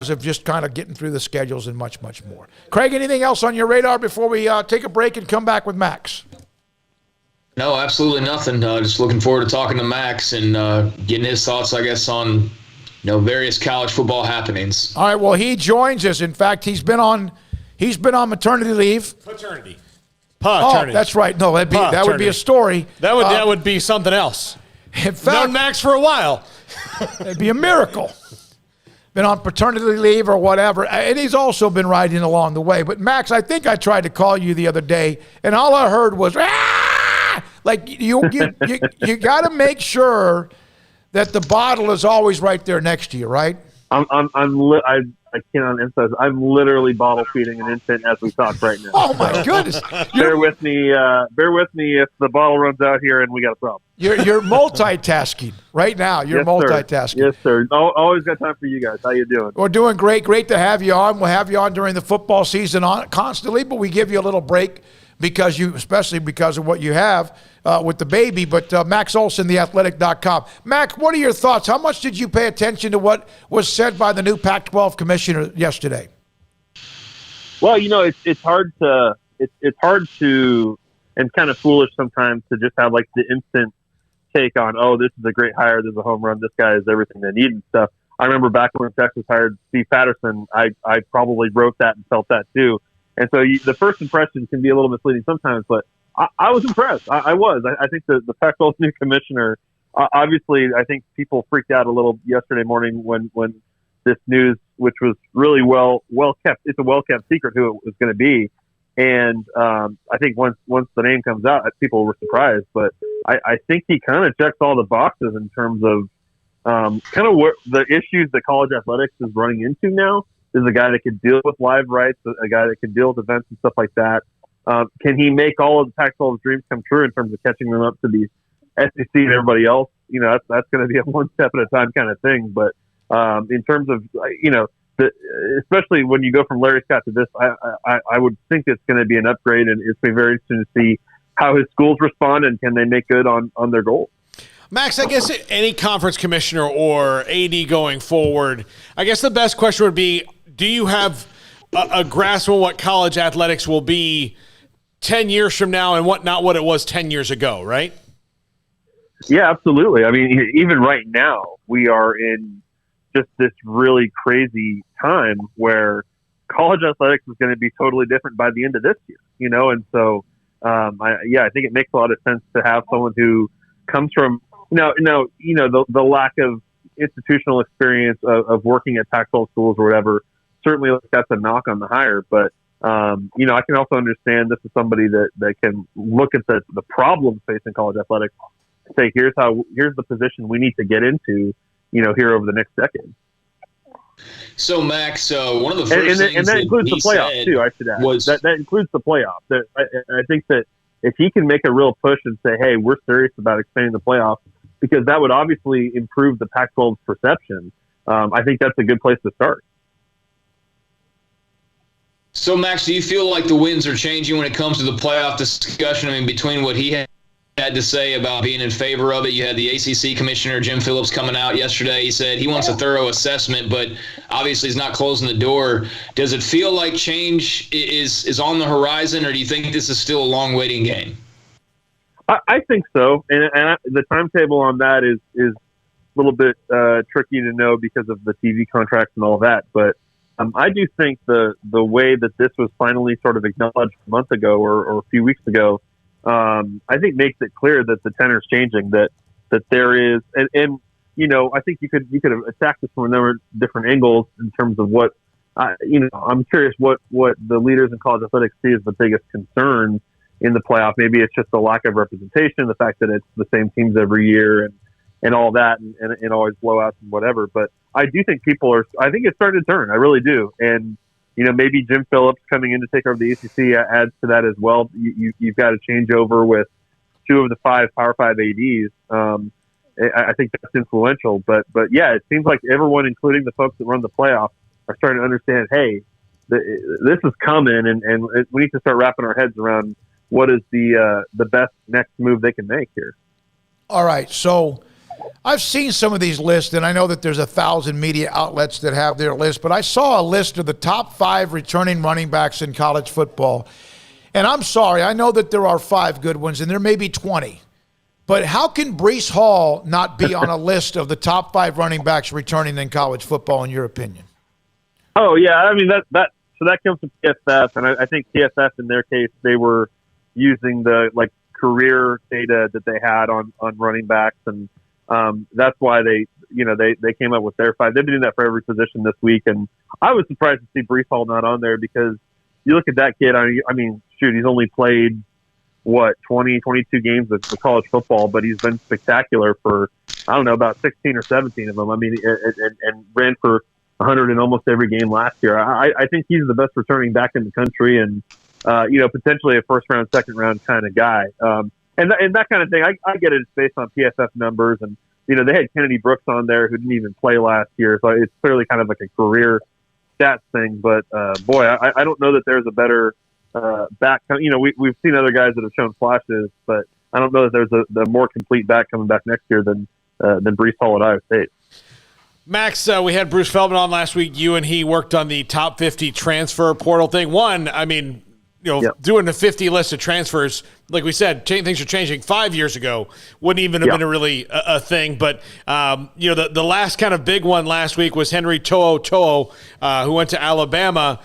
of just kind of getting through the schedules and much, much more. Craig, anything else on your radar before we take a break and come back with Max? No, absolutely nothing. Just looking forward to talking to Max and getting his thoughts, I guess, on various college football happenings. All right. Well, he joins us. In fact, he's been on maternity leave. Paternity. Oh, that's right. No, that would be a story. That would be something else. In fact, known Max for a while. It'd be a miracle. Been on paternity leave or whatever, and he's also been riding along the way. But Max, I think I tried to call you the other day, and all I heard was like you got to make sure that the bottle is always right there next to you, right? I cannot emphasize. I'm literally bottle feeding an infant as we talk right now. Oh my goodness! Bear with me if the bottle runs out here and we got a problem. You're multitasking right now. You're multitasking. Yes, sir. Always got time for you guys. How you doing? We're doing great. Great to have you on. We'll have you on during the football season constantly, but we give you a little break especially because of what you have with the baby. But Max Olson, theathletic.com. Mac, what are your thoughts? How much did you pay attention to what was said by the new Pac-12 commissioner yesterday? Well, it's hard to and kind of foolish sometimes to just have like the instant take on, this is a great hire, this is a home run, this guy is everything they need and stuff. I remember back when Texas hired Steve Patterson, I probably wrote that and felt that too. And so the first impression can be a little misleading sometimes, but I was impressed. I was. I think the Pac-12 new commissioner, obviously, I think people freaked out a little yesterday morning when this news, which was really well kept. It's a well kept secret who it was going to be, and I think once the name comes out, people were surprised. But I think he kind of checks all the boxes in terms of kind of what the issues that college athletics is running into now. Is a guy that can deal with live rights, a guy that can deal with events and stuff like that. Can he make all of the Pac-12's dreams come true in terms of catching them up to the SEC and everybody else? That's going to be a one step at a time kind of thing. But in terms of, especially when you go from Larry Scott to this, I would think it's going to be an upgrade, and it's been very interesting to see how his schools respond and can they make good on their goals. Max, I guess any conference commissioner or AD going forward, I guess the best question would be, do you have a grasp on what college athletics will be 10 years from now and not what it was 10 years ago, right? Yeah, absolutely. I mean, even right now, we are in just this really crazy time where college athletics is going to be totally different by the end of this year, and so, I think it makes a lot of sense to have someone who comes from, the lack of institutional experience of working at Pac-12 schools or whatever. Certainly that's a knock on the hire, but I can also understand this is somebody that can look at the problems facing college athletics and say, here's the position we need to get into, here over the next decade. So Max, one of the first things and that includes the playoffs too. I should add that includes the playoffs. I think that if he can make a real push and say, hey, we're serious about expanding the playoffs, because that would obviously improve the Pac-12's perception. I think that's a good place to start. So, Max, do you feel like the winds are changing when it comes to the playoff discussion? I mean, between what he had to say about being in favor of it, you had the ACC commissioner, Jim Phillips, coming out yesterday. He said he wants a thorough assessment, but obviously he's not closing the door. Does it feel like change is on the horizon, or do you think this is still a long waiting game? I think so. And the timetable on that is a little bit tricky to know because of the TV contracts and all that. But I do think the way that this was finally sort of acknowledged a month ago or a few weeks ago, I think makes it clear that the tenor is changing, that there is, and I think you could have attacked this from a number of different angles in terms of what, I'm curious what the leaders in college athletics see as the biggest concern in the playoff. Maybe it's just the lack of representation, the fact that it's the same teams every year and all that, and always blowouts and whatever. But I do think I think it's starting to turn. I really do. And, maybe Jim Phillips coming in to take over the ACC adds to that as well. You've got a changeover with 2 of the 5 Power 5 ADs. I think that's influential. But yeah, it seems like everyone, including the folks that run the playoff, are starting to understand, hey, this is coming, and we need to start wrapping our heads around what is the best next move they can make here. All right, so I've seen some of these lists, and I know that there's 1,000 media outlets that have their list, but I saw a list of the top 5 returning running backs in college football. And I'm sorry, I know that there are 5 good ones, and there may be 20. But how can Breece Hall not be on a list of the top 5 running backs returning in college football, in your opinion? Oh, yeah. I mean, that comes from PFF, and I think PFF, in their case, they were using the, career data that they had on running backs, and that's why they came up with their 5. They've been doing that for every position this week, and I was surprised to see Breece Hall not on there, because you look at that kid, I mean, shoot, he's only played, 20, 22 games of college football, but he's been spectacular for, I don't know, about 16 or 17 of them. I mean, and ran for 100 in almost every game last year. I think he's the best returning back in the country, and potentially a first round, second round kind of guy. And that kind of thing, I get it. It's based on PFF numbers, and they had Kennedy Brooks on there who didn't even play last year, so it's clearly kind of like a career stats thing. But boy, I don't know that there's a better back. We've seen other guys that have shown flashes, but I don't know that there's the more complete back coming back next year than Breece Hall at Iowa State. Max, we had Bruce Feldman on last week. You and he worked on the top 50 transfer portal thing. Doing the 50 list of transfers, like we said, things are changing. 5 years ago wouldn't even have been a thing. But, the last kind of big one last week was Henry Toto, who went to Alabama.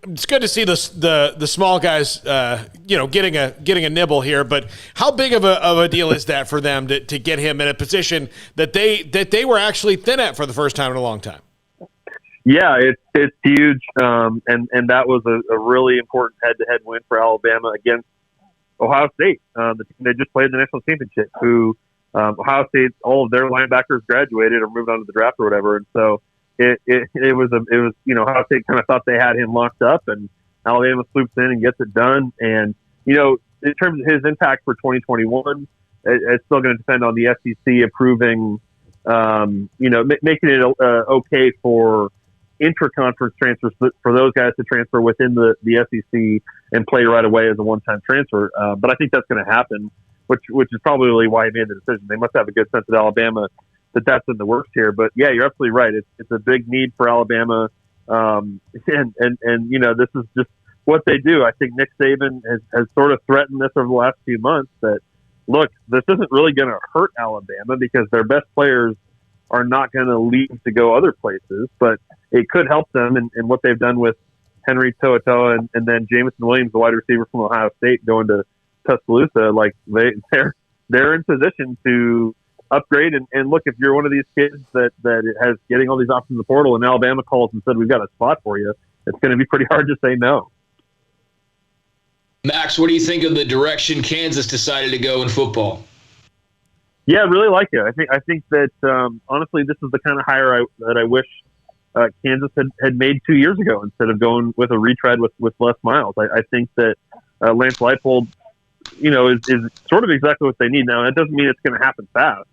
It's good to see the small guys, getting a nibble here. But how big of a deal is that for them to get him in a position that they were actually thin at for the first time in a long time? Yeah, it's huge, and that was a really important head-to-head win for Alabama against Ohio State. The team they just played in the national championship, who Ohio State, all of their linebackers graduated or moved on to the draft or whatever, and so it was Ohio State kind of thought they had him locked up, and Alabama swoops in and gets it done. And in terms of his impact for 2021, it's still going to depend on the SEC approving, making it okay for intra-conference transfers for those guys to transfer within the SEC and play right away as a one-time transfer. But I think that's going to happen, which is probably why he made the decision. They must have a good sense at Alabama that that's in the works here. But yeah, you're absolutely right. It's a big need for Alabama. And this is just what they do. I think Nick Saban has sort of threatened this over the last few months that, look, this isn't really going to hurt Alabama because their best players are not going to leave to go other places, but it could help them in what they've done with Henry Toto and then Jamison Williams, the wide receiver from Ohio State, going to Tuscaloosa. Like they're in position to upgrade. And look, if you're one of these kids that has getting all these options in the portal, and Alabama calls and said, we've got a spot for you, it's going to be pretty hard to say no. Max, what do you think of the direction Kansas decided to go in football? Yeah, I really like it. I think that honestly, this is the kind of hire that I wish Kansas had made 2 years ago instead of going with a retread with Les Miles. I think that Lance Leipold, is sort of exactly what they need now. That doesn't mean it's going to happen fast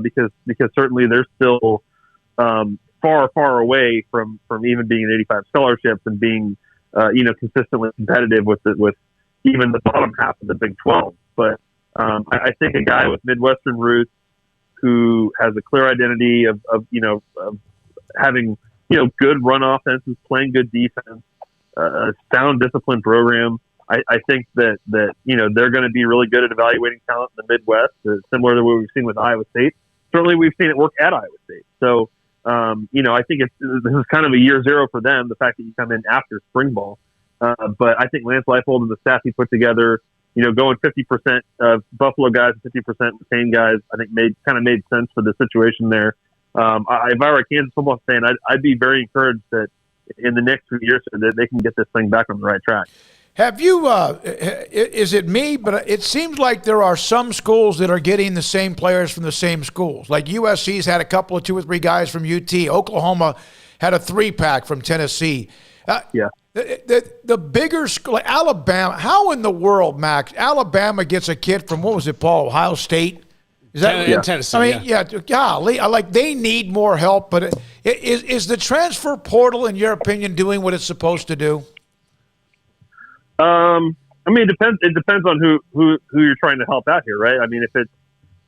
because certainly they're still far away from even being an 85 scholarships and being consistently competitive with even the bottom half of the Big 12. But I think a guy with Midwestern roots who has a clear identity of having, good run offenses, playing good defense, a sound disciplined program. I think that they're going to be really good at evaluating talent in the Midwest, similar to what we've seen with Iowa State. Certainly we've seen it work at Iowa State. So, I think this is kind of a year zero for them, the fact that you come in after spring ball. But I think Lance Leipold and the staff he put together, going 50% of Buffalo guys and 50% retained guys, I think made sense for the situation there. If I were a Kansas football fan, I'd be very encouraged that in the next few years that they can get this thing back on the right track. Have you, is it me, but it seems like there are some schools that are getting the same players from the same schools. Like USC's had a couple of 2 or 3 guys from UT. Oklahoma had a 3-pack from Tennessee. Yeah. The bigger school, like Alabama, how in the world, Max, Alabama gets a kid from, what was it, Paul, Ohio State? Is that Tennessee? I mean, golly, they need more help. But is the transfer portal, in your opinion, doing what it's supposed to do? I mean, it depends on who you're trying to help out here, right? I mean, if it's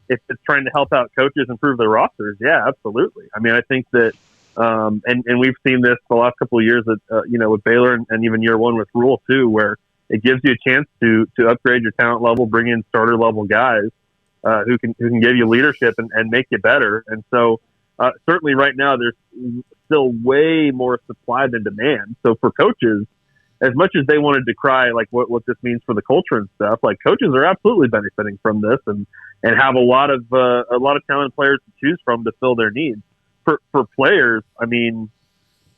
if it's trying to help out coaches improve their rosters, yeah, absolutely. I mean, I think that, and we've seen this the last couple of years that, with Baylor and even year one with Rule too, where it gives you a chance to upgrade your talent level, bring in starter level guys who can give you leadership and make you better. And so certainly right now there's still way more supply than demand. So for coaches, as much as they want to decry like what this means for the culture and stuff, like coaches are absolutely benefiting from this and have a lot of talented players to choose from to fill their needs. For players, I mean,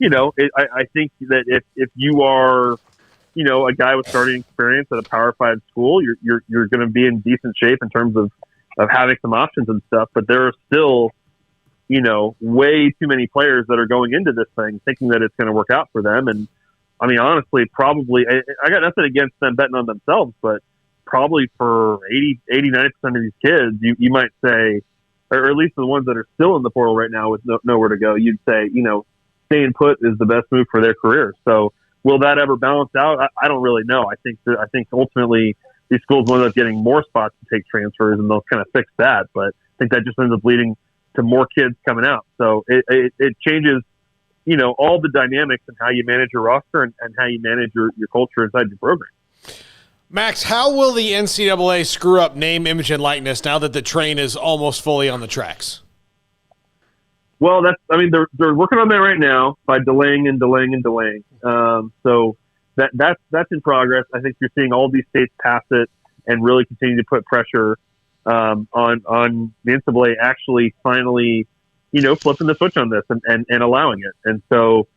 I think that if you are, a guy with starting experience at a Power 5 school, you're going to be in decent shape in terms of having some options and stuff. But there are still, way too many players that are going into this thing thinking that it's going to work out for them. And I mean, honestly, probably I got nothing against them betting on themselves, but probably for 90% of these kids, you might say, or at least the ones that are still in the portal right now with nowhere to go, you'd say, staying put is the best move for their career. So will that ever balance out? I don't really know. I think ultimately these schools will end up getting more spots to take transfers and they'll kind of fix that. But I think that just ends up leading to more kids coming out. So it changes, all the dynamics and how you manage your roster and how you manage your culture inside your program. Max, how will the NCAA screw up name, image, and likeness now that the train is almost fully on the tracks? Well, they're working on that right now by delaying and delaying and delaying. So that's in progress. I think you're seeing all these states pass it and really continue to put pressure on the NCAA actually finally, flipping the switch on this and allowing it. And so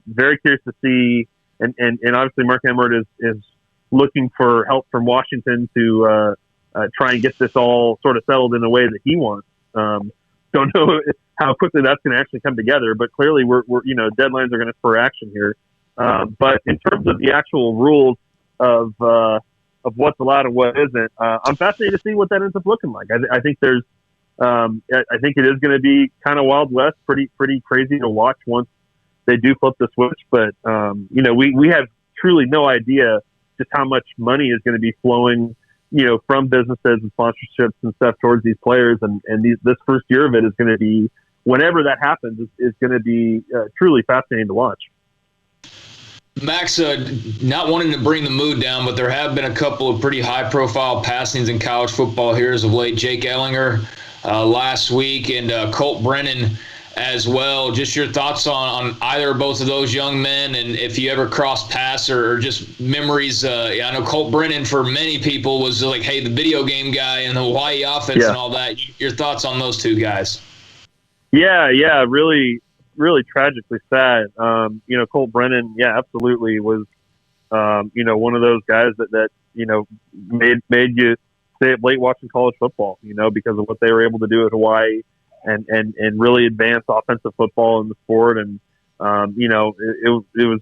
very curious to see, and obviously Mark Emmert is looking for help from Washington to try and get this all sort of settled in a way that he wants. Don't know how quickly that's going to actually come together, but clearly we're deadlines are going to spur action here. But in terms of the actual rules of what's allowed and what isn't, I'm fascinated to see what that ends up looking like. I think there's, I think it is going to be kind of Wild West, pretty crazy to watch once they do flip the switch. But we have truly no idea just how much money is going to be flowing, from businesses and sponsorships and stuff towards these players. And this first year of it is going to be, whenever that happens, is going to be truly fascinating to watch. Max, not wanting to bring the mood down, but there have been a couple of pretty high-profile passings in college football here as of late. Jake Ellinger last week and Colt Brennan as well. Just your thoughts on either or both of those young men, and if you ever crossed paths or just memories. I know Colt Brennan for many people was like, hey, the video game guy and the Hawaii offense and all that. Your thoughts on those two guys? Yeah, really, really tragically sad. Colt Brennan, absolutely was, one of those guys that made you stay up late watching college football, because of what they were able to do at Hawaii. And really advance offensive football in the sport. And, it was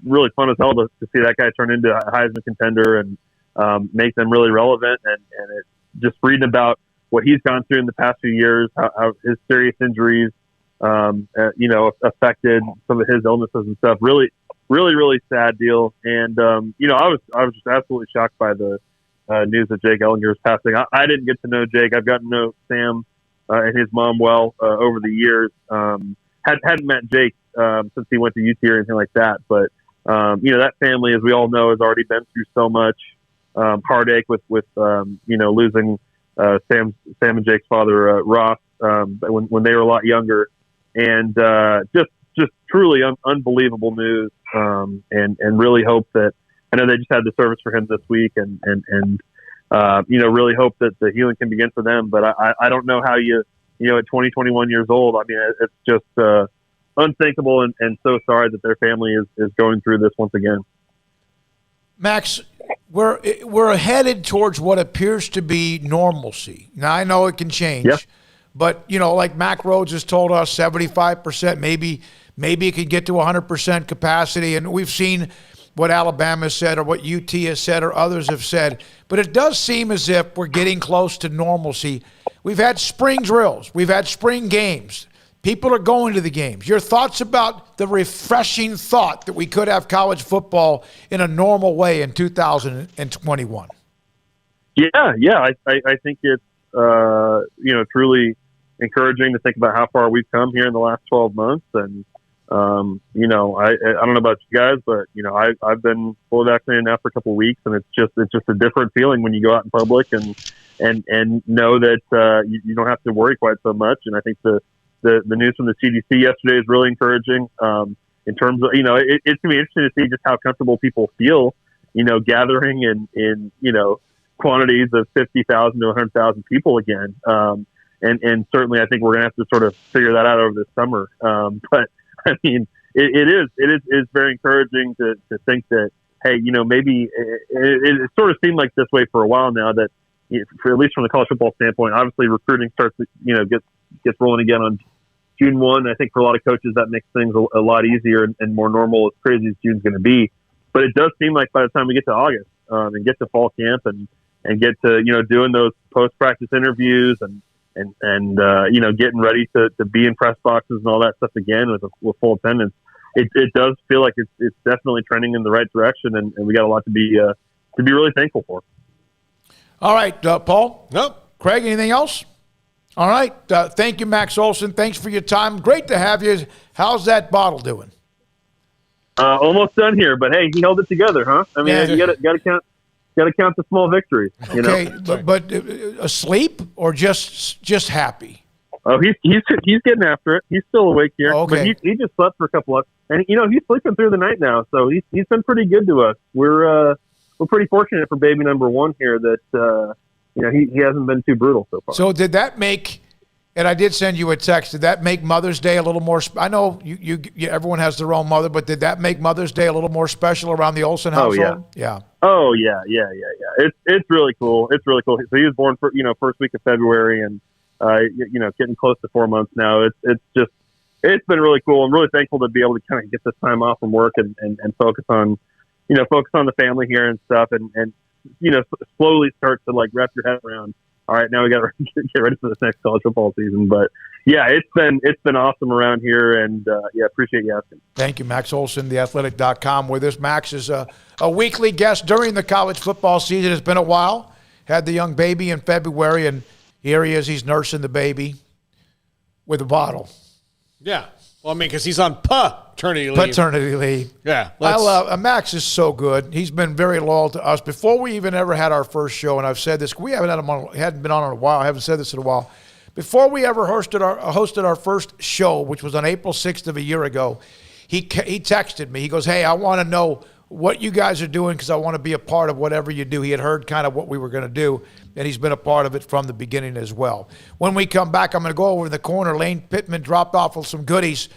really fun as hell to see that guy turn into a Heisman contender and make them really relevant. And it, just reading about what he's gone through in the past few years, how his serious injuries, affected some of his illnesses and stuff. Really, really, really sad deal. And, I was just absolutely shocked by the news that Jake Ellinger was passing. I didn't get to know Jake. I've gotten to know Sam and his mom well over the years. Hadn't met Jake since he went to UT or anything like that. But that family, as we all know, has already been through so much heartache with losing Sam and Jake's father Ross when they were a lot younger, and just truly unbelievable news. And really hope that, I know they just had the service for him this week, and really hope that the healing can begin for them. But I don't know how you at 20, 21 years old, I mean, it's just unthinkable and so sorry that their family is going through this once again. Max, we're headed towards what appears to be normalcy. Now, I know it can change, but, like Mac Rhodes has told us, 75%, maybe it could get to 100% capacity. And we've seen what Alabama said or what UT has said or others have said. But it does seem as if we're getting close to normalcy. We've had spring drills. We've had spring games. People are going to the games. Your thoughts about the refreshing thought that we could have college football in a normal way in 2021? Yeah. I think it's, truly encouraging to think about how far we've come here in the last 12 months. And, I don't know about you guys, but, I've been fully vaccinated now for a couple of weeks, and it's just a different feeling when you go out in public and know that you don't have to worry quite so much. And I think the news from the CDC yesterday is really encouraging in terms of, it's going to be interesting to see just how comfortable people feel, gathering in quantities of 50,000 to 100,000 people again. And certainly I think we're going to have to sort of figure that out over this summer. But I mean, it is very encouraging to think that, hey, maybe it sort of seemed like this way for a while now, that for at least from the college football standpoint, obviously recruiting starts to, gets rolling again on June 1. I think for a lot of coaches that makes things a lot easier and more normal, as crazy as June's going to be. But it does seem like by the time we get to August and get to fall camp and get to, doing those post-practice interviews and getting ready to be in press boxes and all that stuff again with full attendance, it does feel like it's definitely trending in the right direction, and we got a lot to be really thankful for. All right, Paul. Nope. Craig, anything else? All right. Thank you, Max Olson. Thanks for your time. Great to have you. How's that bottle doing? Almost done here, but hey, he held it together, huh? I mean, you got to count the small victories. Okay, but asleep or just happy? Oh, he's getting after it. He's still awake here, okay. But he just slept for a couple of, and he's sleeping through the night now, so he's been pretty good to us. We're pretty fortunate for baby number one here that he hasn't been too brutal so far. So did that make? And I did send you a text. Did that make Mother's Day a little more? I know you everyone has their own mother, but did that make Mother's Day a little more special around the Olson household? Yeah. Oh yeah. It's really cool. It's really cool. So he was born for first week of February, and getting close to 4 months now. It's been really cool. I'm really thankful to be able to kind of get this time off from work and focus on the family here and stuff, and slowly start to like wrap your head around. All right, now we got to get ready for this next college football season. But yeah, it's been awesome around here, and appreciate you asking. Thank you, Max Olson, theathletic.com. With us, Max is a weekly guest during the college football season. It's been a while. Had the young baby in February, and here he is. He's nursing the baby with a bottle. Yeah. Well, I mean, because he's on paternity leave. Yeah. Max is so good. He's been very loyal to us. Before we even ever had our first show, and I've said this, we hadn't been on in a while. I haven't said this in a while. Before we ever hosted our first show, which was on April 6th of a year ago, he texted me. He goes, hey, I want to know what you guys are doing because I want to be a part of whatever you do. He had heard kind of what we were going to do, and he's been a part of it from the beginning as well. When we come back, I'm going to go over in the corner. Lane Pittman dropped off with some goodies